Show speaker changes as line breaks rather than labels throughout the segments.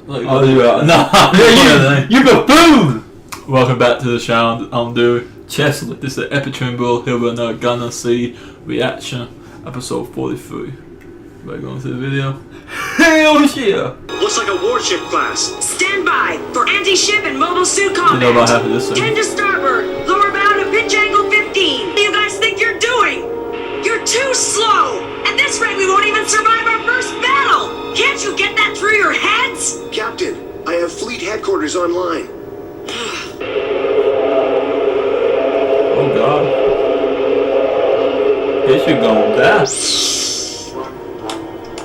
Like,
Oh, yeah. No, you buffoon! Welcome back to the show. I'm doing Chesley. This is the Epic Bull. Here with another Gundam C reaction, episode 43. Ready to go into the video? Hell yeah!
Looks like a warship class.
Stand by for anti-ship and mobile suit combat.
You know about half of this thing.
10 to starboard. Lower bow to pitch angle 15. What do you guys think you're doing? You're too slow. At this rate, we won't even survive our first battle. Can't you get that through your heads?
Captain, I have fleet headquarters online.
Oh god. This should go bad.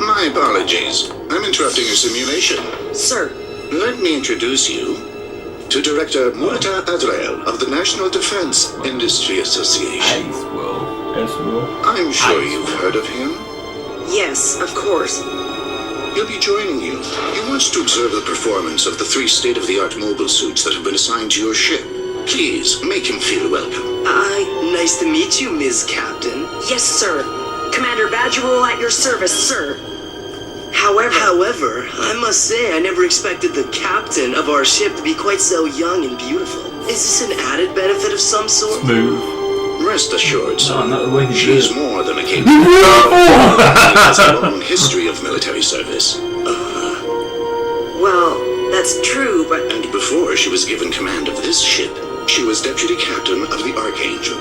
My apologies. I'm interrupting your simulation.
Sir.
Let me introduce you to Director Murta Adrael of the National Defense Industry Association.
Ice bro. Ice bro.
I'm sure you've heard of him.
Yes, of course.
He'll be joining you. He wants to observe the performance of the 3 state-of-the-art mobile suits that have been assigned to your ship. Please, make him feel welcome.
Nice to meet you, Ms. Captain.
Yes, sir. Commander Badgerroll at your service, sir.
However, I must say I never expected the captain of our ship to be quite so young and beautiful. Is this an added benefit of some sort?
Smooth.
Rest assured, son.
not the way he
She's
did it.
more than a capable. She has a long history of military service.
Well, that's true, but
And before she was given command of this ship, she was deputy captain of the Archangel.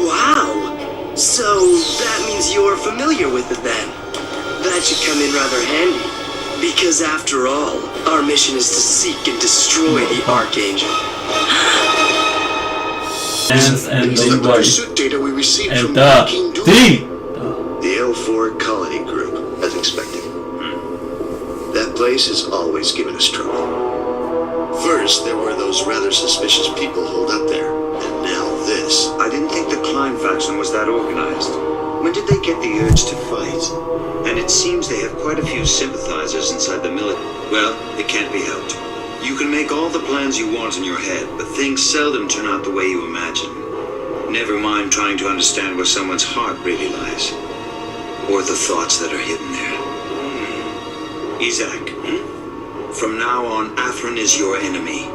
Wow. So that means you're familiar with it then. That should come in rather handy. Because after all, our mission is to seek and destroy the Archangel.
These are the
the
pursuit data we received from King Doom.
The L4 Colony Group, as expected. That place has always given us trouble. First, there were those rather suspicious people holed up there. And now this.
I didn't think the Klein faction was that organized. When did they get the urge to fight? And it seems they have quite a few sympathizers inside the military. Well, it can't be helped. You can make all the plans you want in your head, but things seldom turn out the way you imagine. Never mind trying to understand where someone's heart really lies. Or the thoughts that are hidden there. Isaac, from now on, Atherin is your enemy.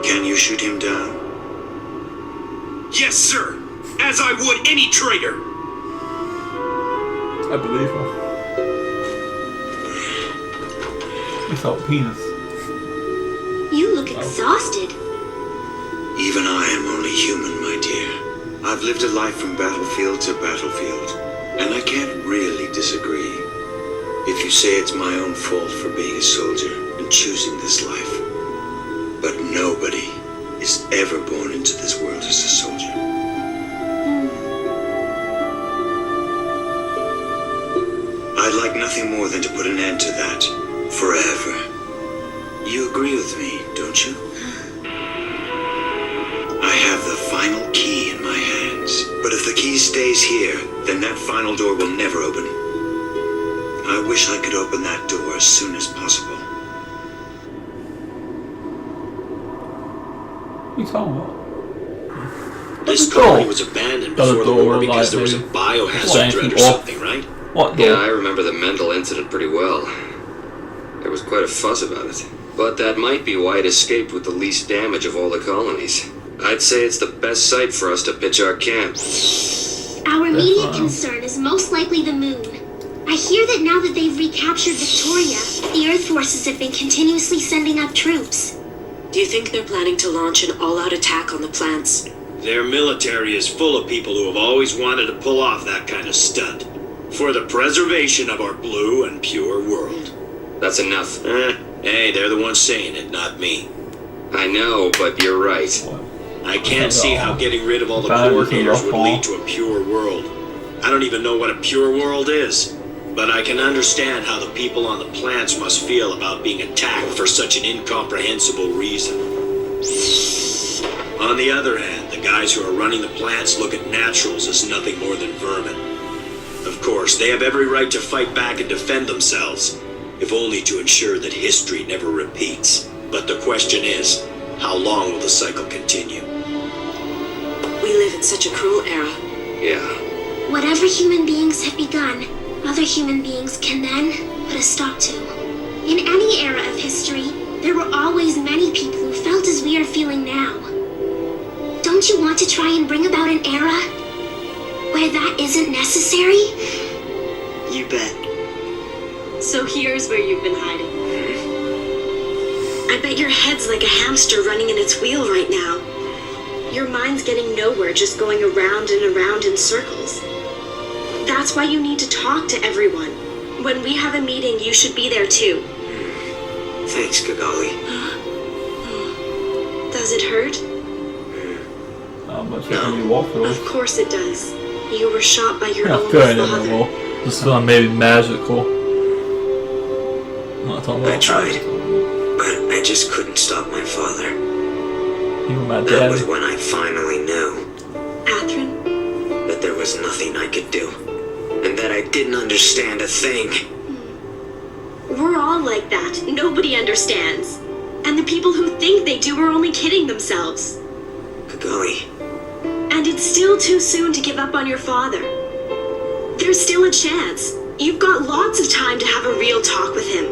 Can you shoot him down?
Yes, sir! As I would any traitor!
I believe him. It's all penis.
You look exhausted.
Even I am only human, my dear. I've lived a life from battlefield to battlefield, and I can't really disagree. If you say it's my own fault for being a soldier and choosing this life. But nobody is ever born into this world as a soldier. I'd like nothing more than to put an end to that. Forever. You agree with me, don't you? I have the final key in my hands. But if the key stays here, then that final door will never open. I wish I could open that door as soon as possible.
What are you talking about?
This
door?
colony was abandoned before the war because there was a biohazard threat or something, right?
What
Yeah,
door?
I remember the Mendel incident pretty well. There was quite a fuss about it. But that might be why it escaped with the least damage of all the colonies. I'd say it's the best site for us to pitch our camp.
Our immediate concern is most likely the moon. I hear that now that they've recaptured Victoria, the Earth forces have been continuously sending up troops.
do you think they're planning to launch an all-out attack on the plants?
Their military is full of people who have always wanted to pull off that kind of stunt. For the preservation of our blue and pure world.
That's enough.
Hey, they're the ones saying it, not me.
I know, but you're right.
I can't see how getting rid of all the coordinators would lead to a pure world. I don't even know what a pure world is. But I can understand how the people on the plants must feel about being attacked for such an incomprehensible reason. On the other hand, the guys who are running the plants look at naturals as nothing more than vermin. Of course, they have every right to fight back and defend themselves, if only to ensure that history never repeats. But the question is, how long will the cycle continue?
We live in such a cruel era.
Yeah.
Whatever human beings have begun, other human beings can then put a stop to. In any era of history, there were always many people who felt as we are feeling now. Don't you want to try and bring about an era where that isn't necessary?
You bet.
So here's where you've been hiding. I bet your head's like a hamster running in its wheel right now. Your mind's getting nowhere, just going around and around in circles. That's why you need to talk to everyone. When we have a meeting, you should be there too.
Thanks, Kigali.
Does it hurt?
How much can you walk through?
Of course it does. You were shot by your
Yeah,
own
feeling it
father.
no more. Just feeling maybe magical. I'm not talking about
I tried.
magical.
But I just couldn't stop my father.
You were my
That
dad.
was when I finally knew
Athrun?
that there was nothing I could do. And that I didn't understand a thing.
We're all like that. Nobody understands. And the people who think they do are only kidding themselves.
Kigali,
And it's still too soon to give up on your father. There's still a chance. You've got lots of time to have a real talk with him.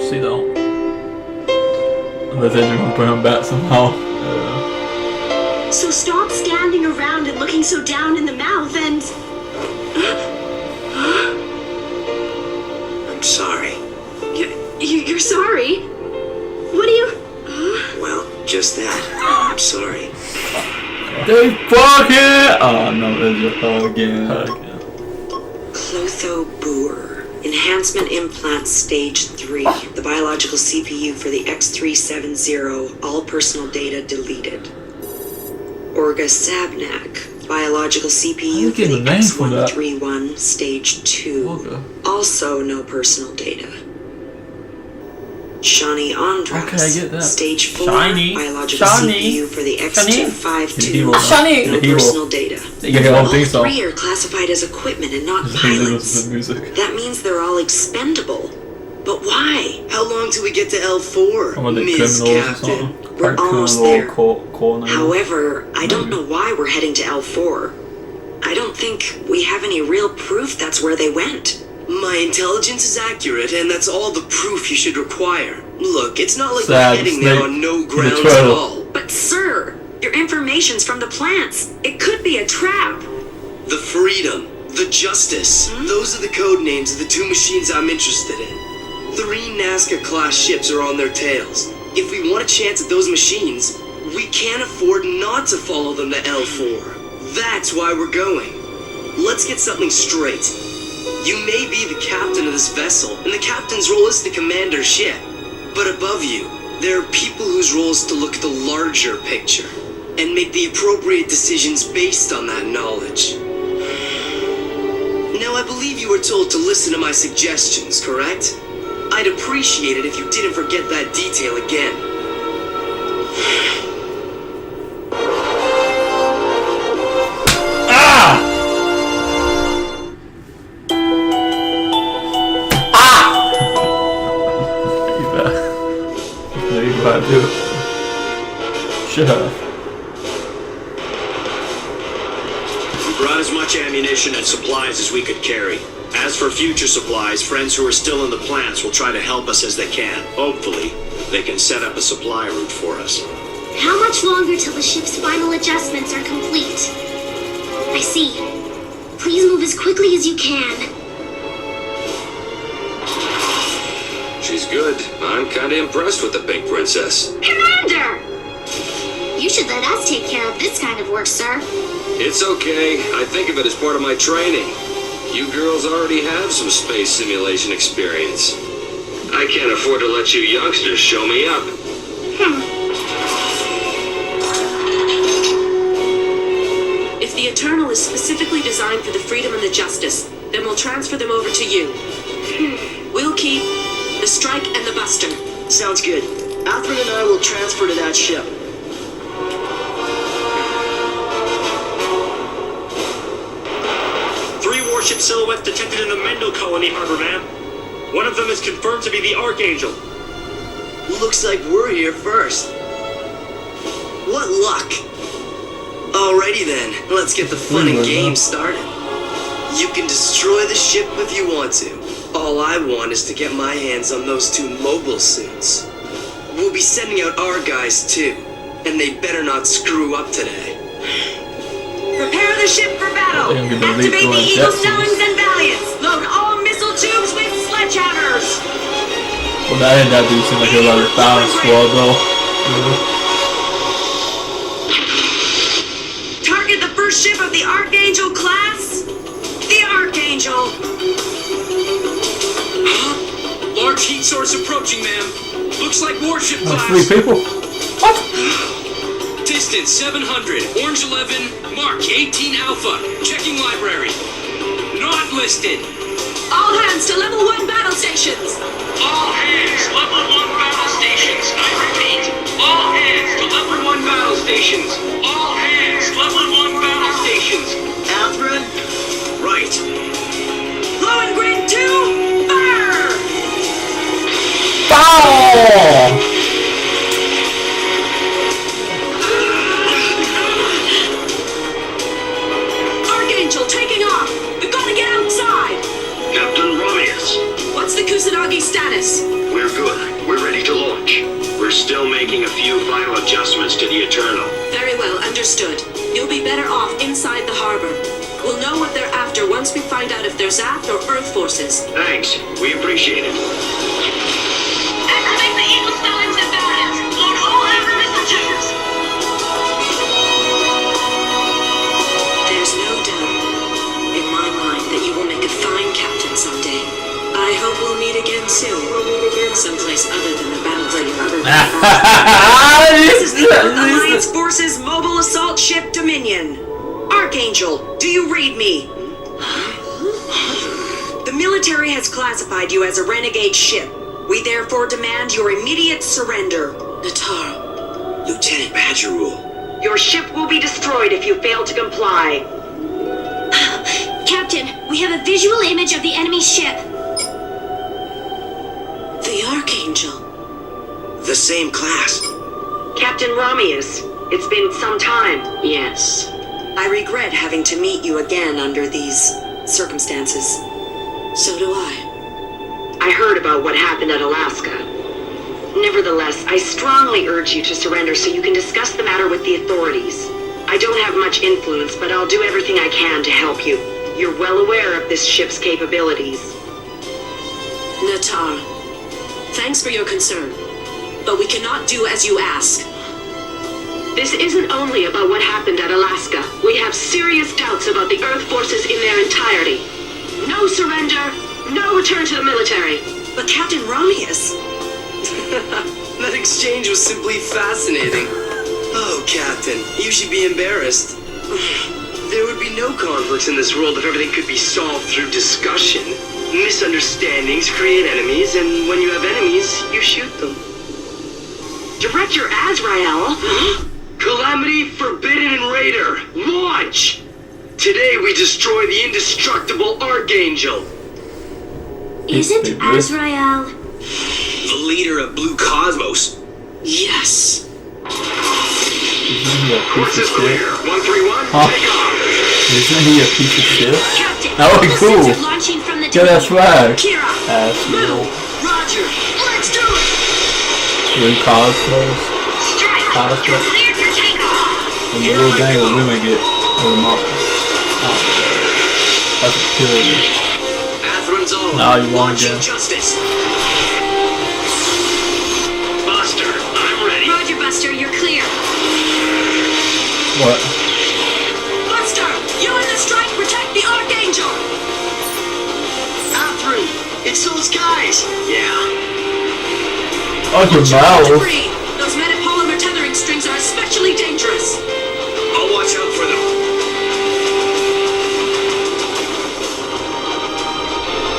See though. Unless they're gonna bring him back somehow.
So stop standing around and looking so down in the mouth and...
I'm sorry.
You're sorry? What do you...
Well, just that. I'm sorry.
They fucking! Oh no, there's your hug again.
Clotho Boer. Enhancement implant stage 3. The biological CPU for the X370. All personal data deleted. Orga Sabnak. Biological CPU for the X131 stage 2.
Okay.
Also no personal data. Shani Andras.
Okay, I get that.
Stage 4.
Shiny.
Biological
Shiny.
CPU for the X252.
Shiny.
No personal data.
Yeah, I don't think so.
All 3 are classified as equipment and not pilots.
Music.
That means they're all expendable. But why?
How long till we get to L4,
Some of the
Ms.
criminals or
Captain?
something.
We're almost there.
Corner.
However, I don't know why we're heading to L4. I don't think we have any real proof that's where they went.
My intelligence is accurate, and that's all the proof you should require. Look, it's not like
Sad
we're heading
snake
there on no
in the
grounds at
turtle.
all.
But sir, your information's from the plants. It could be a trap.
The freedom, the justice, those are the code names of the 2 machines I'm interested in. 3 Nazca-class ships are on their tails. If we want a chance at those machines, we can't afford not to follow them to L4. That's why we're going. Let's get something straight. You may be the captain of this vessel, and the captain's role is to command our ship. But above you, there are people whose role is to look at the larger picture and make the appropriate decisions based on that knowledge. Now, I believe you were told to listen to my suggestions, correct? I'd appreciate it if you didn't forget that detail again.
Shut up.
We brought as much ammunition and supplies as we could carry. As for future supplies, friends who are still in the plants will try to help us as they can. Hopefully, they can set up a supply route for us.
How much longer till the ship's final adjustments are complete? I see. Please move as quickly as you can.
She's good. I'm kinda impressed with the Pink Princess.
Commander! You should let us take care of this kind of work, sir.
It's okay. I think of it as part of my training. You girls already have some space simulation experience. I can't afford to let you youngsters show me up.
If the Eternal is specifically designed for the freedom and the justice, then we'll transfer them over to you. We'll keep the Strike and the Buster.
Sounds good. Athrun and I will transfer to that ship.
Warship silhouettes detected in the Mendel colony, Harbor Man. One of them is confirmed to be the Archangel.
Looks like we're here first. What luck! Alrighty then, let's get the fun and games started.
You can destroy the ship if you want to. All I want is to get my hands on those 2 mobile suits. We'll be sending out our guys too, and they better not screw up today.
Prepare the ship for battle! Activate the Eagle Snellings and Valiants! Load all missile tubes with sledgehammers!
Well, that dude seemed like a lot of firing squad though.
Target the first ship of the Archangel class! The Archangel!
Large heat source approaching, ma'am. Looks like warship class.
3 people? What?
Distance 700. Orange 11. Mark 18 Alpha. Checking library. Not listed.
All hands to level 1 battle stations!
All hands, level 1 battle stations. I repeat, all hands to level 1 battle stations. All hands, level 1 battle stations.
Alfred?
Right.
Lohengrin 2, fire!
Bow!
Archangel taking off! We've got to get outside!
Captain Romius,
What's the Kusanagi status?
we're good. We're ready to launch.
We're still making a few final adjustments to the Eternal.
Very well, understood. You'll be better off inside the harbor. We'll know what they're after once we find out if they're Zaft or Earth forces.
Thanks. We appreciate it.
Activate the Eagle Snellings and Valiants. Load all amber missile tubes.
There's no doubt in my mind that you will make a fine captain someday. I hope we'll meet again soon. Someplace other than the battlefield. This is the Alliance Forces Mobile Assault Ship Dominion. Archangel, do you read me? The military has classified you as a renegade ship. We therefore demand your immediate surrender. Natara.
Lieutenant Badgerul.
Your ship will be destroyed if you fail to comply.
Captain, we have a visual image of the enemy ship.
The Archangel.
The same class.
Captain Romius, it's been some time. Yes. I regret having to meet you again under these circumstances. So do I. I heard about what happened at Alaska. Nevertheless, I strongly urge you to surrender so you can discuss the matter with the authorities. I don't have much influence, but I'll do everything I can to help you. You're well aware of this ship's capabilities. Natar, thanks for your concern, but we cannot do as you ask. This isn't only about what happened at Alaska. We have serious doubts about the Earth forces in their entirety. No surrender, no return to the military. But Captain Romius...
That exchange was simply fascinating. Oh, Captain, you should be embarrassed. There would be no conflicts in this world if everything could be solved through discussion. Misunderstandings create enemies, and when you have enemies, you shoot them.
Director Azrael?
Calamity, Forbidden, and Raider, launch! Today we destroy the indestructible Archangel.
Isn't Azrael...
The leader of Blue Cosmos.
Yes.
Course is clear. 131, take off.
Isn't he a piece of shit?
Captain,
That would be cool.
missiles are launching from the
Get that swag.
Kira,
Asshole.
Roger, let's do it!
Blue Cosmos.
Strike.
Cosmos.
You're cleared for takeoff.
And the little gang of women get them up. Oh, that's a killer.
Atheron's all.
Now you want
Launching
again.
justice. Buster, I'm ready.
Roger, Buster, you're clear.
What?
Buster, you and the strike protect the Archangel!
Alfred, it's those guys.
Yeah.
Oh, your mouth.
Debris. Those metapolymer tethering strings are especially dangerous.
I'll watch out for them.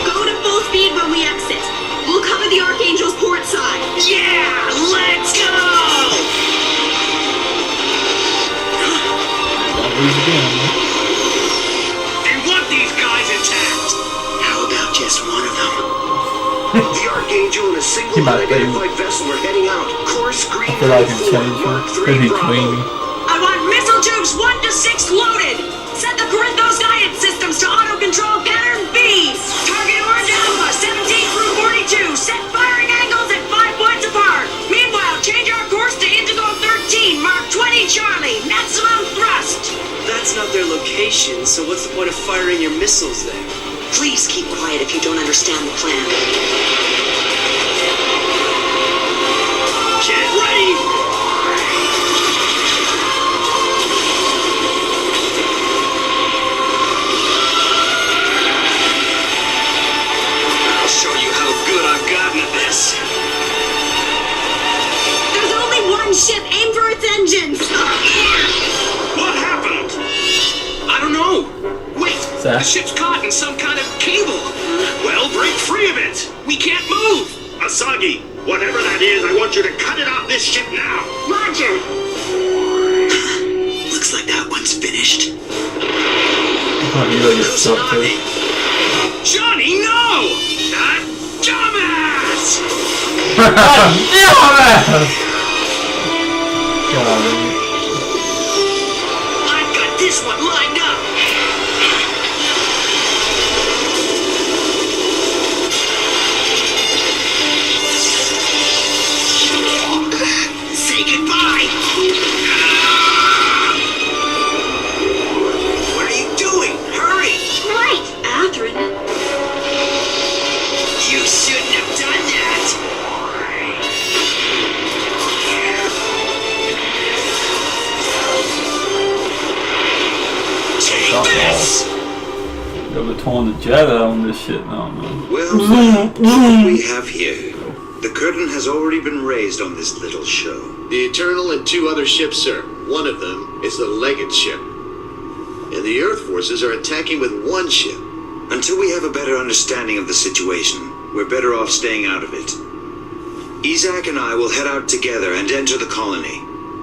Go to full speed when we exit. We'll cover the Archangel's port side.
Yeah, let's go!
Don't lose again, man.
They want these guys intact.
How about just one of them? The Archangel and a single
He might be.
unidentified vessel are heading out. Course green.
I feel like I can
4,
change him.
Mark 3
Could be
Bravo.
Queen.
I want missile tubes 1 to 6 loaded. Set the Corinthos guidance systems to auto control.
location, so what's the point of firing your missiles there?
Please keep quiet if you don't understand the plan.
Get ready! I'll show you how good I've gotten at this.
There's only one ship. Aim for its engines.
What happened? I don't know. Wait,
Sir?
the ship's caught in some kind of cable. Well, break free of it. We can't move. Asagi, whatever that is, I want you to cut it off this ship now.
Roger.
Looks like that one's finished.
Can't you really get stuck to it?
Johnny, no! That dumbass! I've got this one lined up. Say goodbye. What are you doing? Hurry!
Right, Atherin.
You shouldn't have done that. Take this.
They're torn the Jedi on this shit now, man.
Well, what we have here. The curtain has already been raised on this little show.
The Eternal and 2 other ships, sir. One of them is the Legate ship. And the Earth forces are attacking with 1 ship.
Until we have a better understanding of the situation, we're better off staying out of it. Isaac and I will head out together and enter the colony.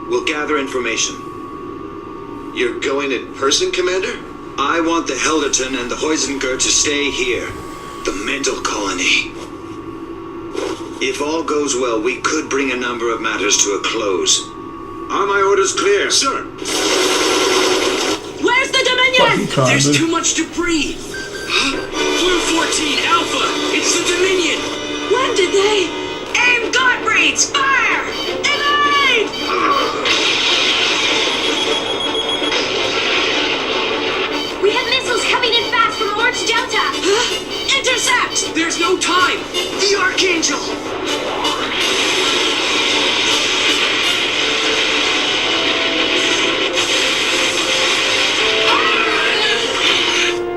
We'll gather information.
You're going in person, Commander?
I want the Helderton and the Huizenker to stay here. The mental colony. If all goes well, we could bring a number of matters to a close. Are my orders clear?
Sir.
Where's the
Fucking
Dominion?
trying
There's
to.
too much debris. Blue 14, Alpha, it's the Dominion.
When did they? Aim God breeds! Fire! Evade! We have missiles coming in fast from Orange Delta.
Intercept! There's no time. The Archangel.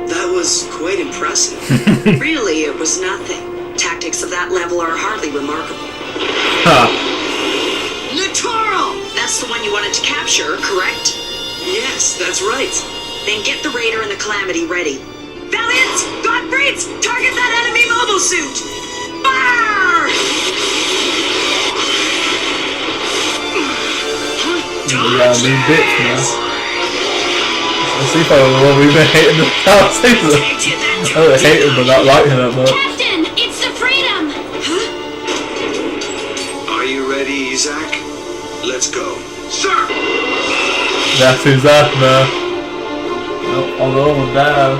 That was quite impressive.
Really, it was nothing. Tactics of that level are hardly remarkable.
Littoral!
That's the one you wanted to capture, correct?
Yes, that's right.
Then get the Raider and the Calamity ready. Valiant! Godbreeds! Target that enemy mobile suit! Fire!
Yeah, I mean, bitch, man. Let's see if I was the one we've been hating the past season. I would hate him, but not like him that much.
Captain, it's the Freedom!
Are you ready, Isaac? Let's go.
Sir!
That's who's that, man. Nope, although one died.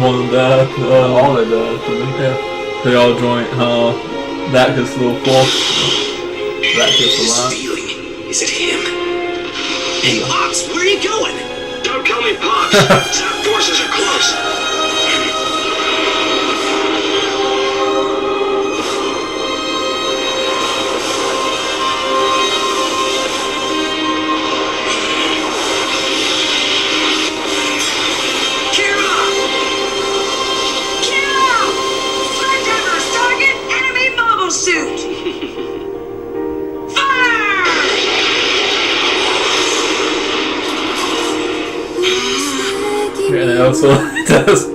One died. All they died, didn't they? Yeah. They all joined, that gets a little force. That gets a lot.
Feeling. Is it him? Hey, Ops, where are you going? Don't call me Pops. Zap forces are close.
Yeah, and also it does